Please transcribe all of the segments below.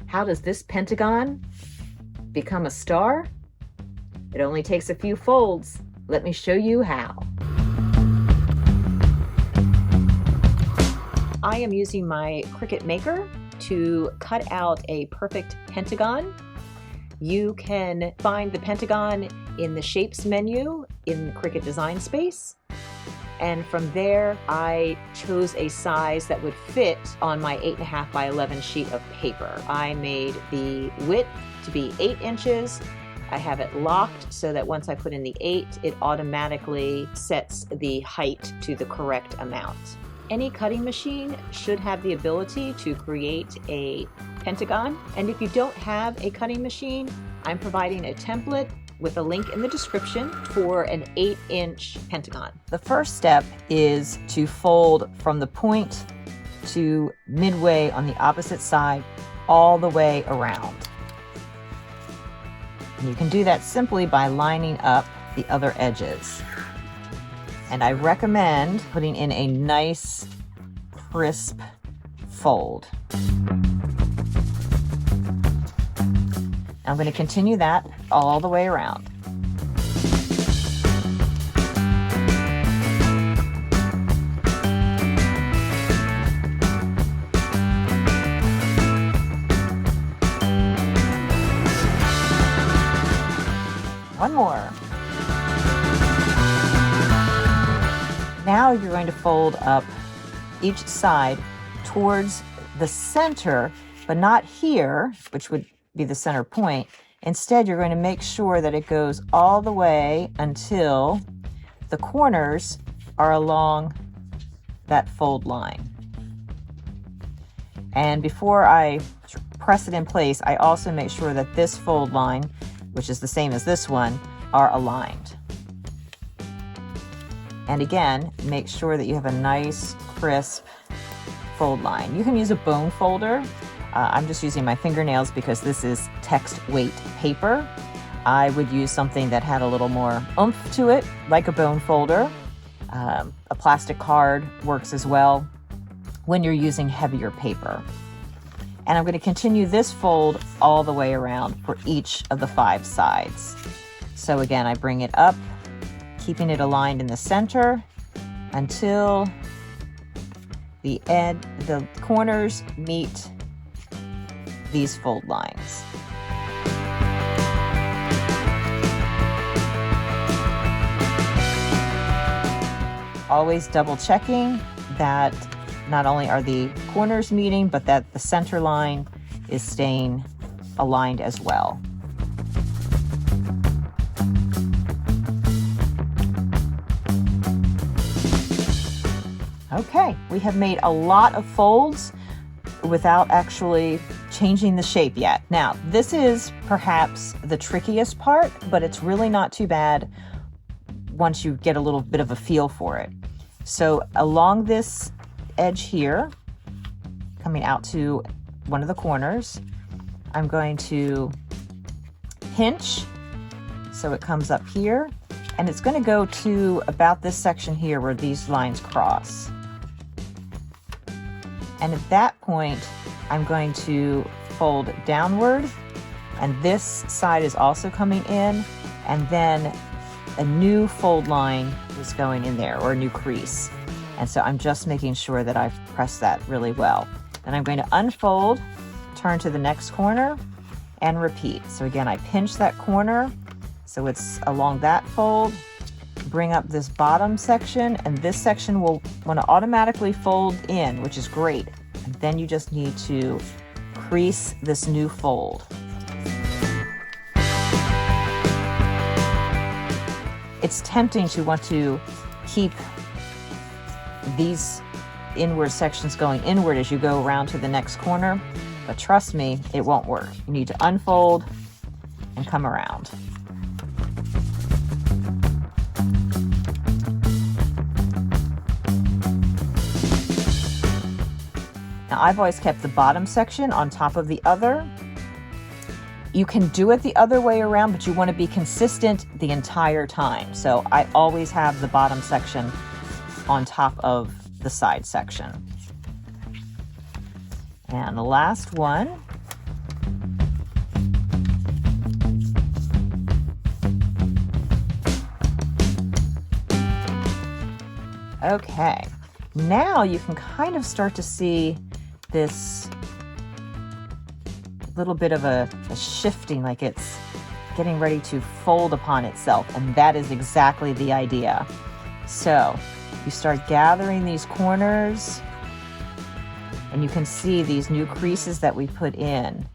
How does this pentagon become a star? It only takes a few folds. Let me show you how. I am using my Cricut Maker to cut out a perfect pentagon. You can find the pentagon in the Shapes menu in Cricut Design Space. And from there, I chose a size that would fit on my 8.5 by 11 sheet of paper. I made the width to be 8 inches. I have it locked so that once I put in the 8, it automatically sets the height to the correct amount. Any cutting machine should have the ability to create a pentagon. And if you don't have a cutting machine, I'm providing a template with a link in the description for an 8-inch pentagon. The first step is to fold from the point to midway on the opposite side all the way around. And you can do that simply by lining up the other edges. And I recommend putting in a nice, crisp fold. I'm going to continue that all the way around. One more. Now you're going to fold up each side towards the center, but not here, which would be the center point. Instead, you're going to make sure that it goes all the way until the corners are along that fold line. And before I press it in place, I also make sure that this fold line, which is the same as this one, are aligned. And again, make sure that you have a nice, crisp fold line. You can use a bone folder. I'm just using my fingernails because this is text weight paper. I would use something that had a little more oomph to it, like a bone folder. A plastic card works as well when you're using heavier paper. And I'm going to continue this fold all the way around for each of the 5 sides. So again, I bring it up, keeping it aligned in the center until the corners meet these fold lines. Always double checking that not only are the corners meeting, but that the center line is staying aligned as well. Okay, we have made a lot of folds without actually changing the shape yet. Now, this is perhaps the trickiest part, but it's really not too bad once you get a little bit of a feel for it. So along this edge here, coming out to one of the corners, I'm going to pinch so it comes up here, and it's going to go to about this section here where these lines cross. And at that point, I'm going to fold downward, and this side is also coming in, and then a new fold line is going in there, or a new crease. And so I'm just making sure that I've pressed that really well. Then I'm going to unfold, turn to the next corner, and repeat. So again, I pinch that corner, so it's along that fold, bring up this bottom section, and this section will want to automatically fold in, which is great. And then you just need to crease this new fold. It's tempting to want to keep these inward sections going inward as you go around to the next corner, but trust me, it won't work. You need to unfold and come around. Now, I've always kept the bottom section on top of the other. You can do it the other way around, but you want to be consistent the entire time. So I always have the bottom section on top of the side section. And the last one, Okay, now you can kind of start to see this little bit of a shifting, like it's getting ready to fold upon itself, and that is exactly the idea. So you start gathering these corners, and you can see these new creases that we put in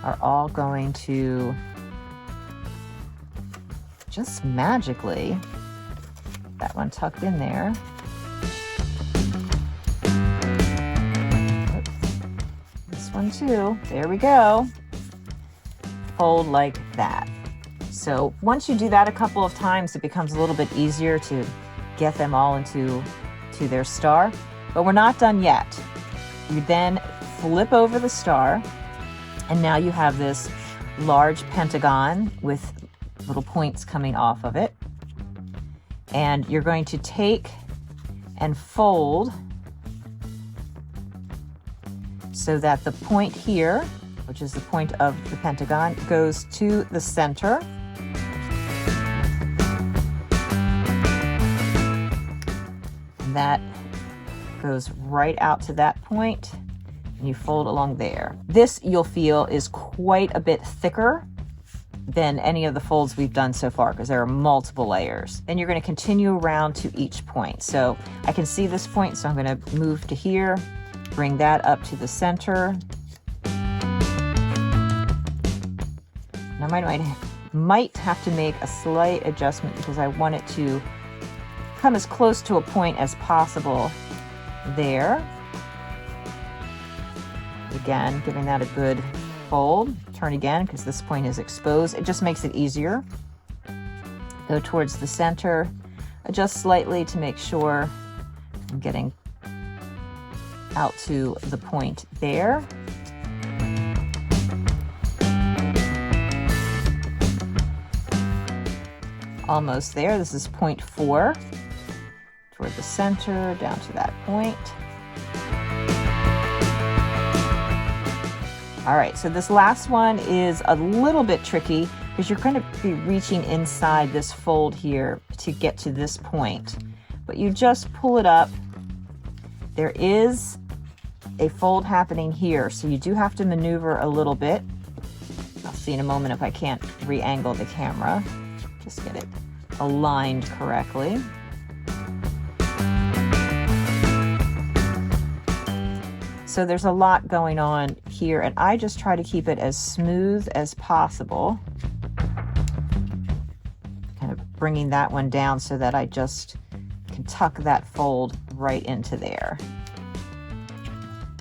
are all going to just magically, that one tucked in there. Oops. This one too. There we go. Fold like that. So once you do that a couple of times, it becomes a little bit easier to get them all into their star. But we're not done yet. You then flip over the star, and now you have this large pentagon with little points coming off of it. And you're going to take and fold so that the point here, which is the point of the pentagon, goes to the center. And that goes right out to that point, and you fold along there. This, you'll feel, is quite a bit thicker than any of the folds we've done so far because there are multiple layers. Then you're going to continue around to each point. So I can see this point, so I'm going to move to here, bring that up to the center. Now I might have to make a slight adjustment because I want it to come as close to a point as possible there. Again, giving that a good fold. Turn again because this point is exposed. It just makes it easier. Go towards the center. Adjust slightly to make sure I'm getting out to the point there. Almost there. This is point 4. Toward the center, down to that point. All right, so this last one is a little bit tricky because you're going to be reaching inside this fold here to get to this point. But you just pull it up. There is a fold happening here, so you do have to maneuver a little bit. I'll see in a moment if I can't re-angle the camera. Just get it aligned correctly. So there's a lot going on here, and I just try to keep it as smooth as possible. Kind of bringing that one down so that I just can tuck that fold right into there.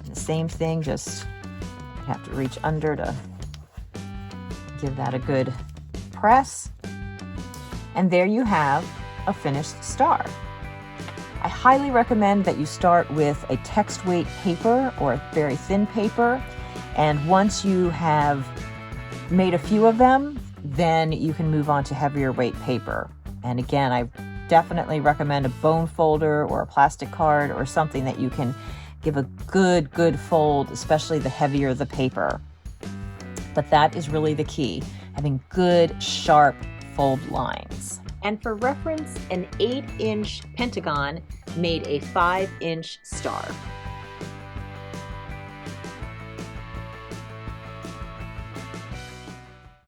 And the same thing, just have to reach under to give that a good press. And there you have a finished star. I highly recommend that you start with a text weight paper or a very thin paper, and once you have made a few of them, then you can move on to heavier weight paper. And again, I definitely recommend a bone folder or a plastic card or something that you can give a good fold, especially the heavier the paper. But that is really the key, having good, sharp fold lines. And for reference, an 8-inch pentagon made a 5-inch star.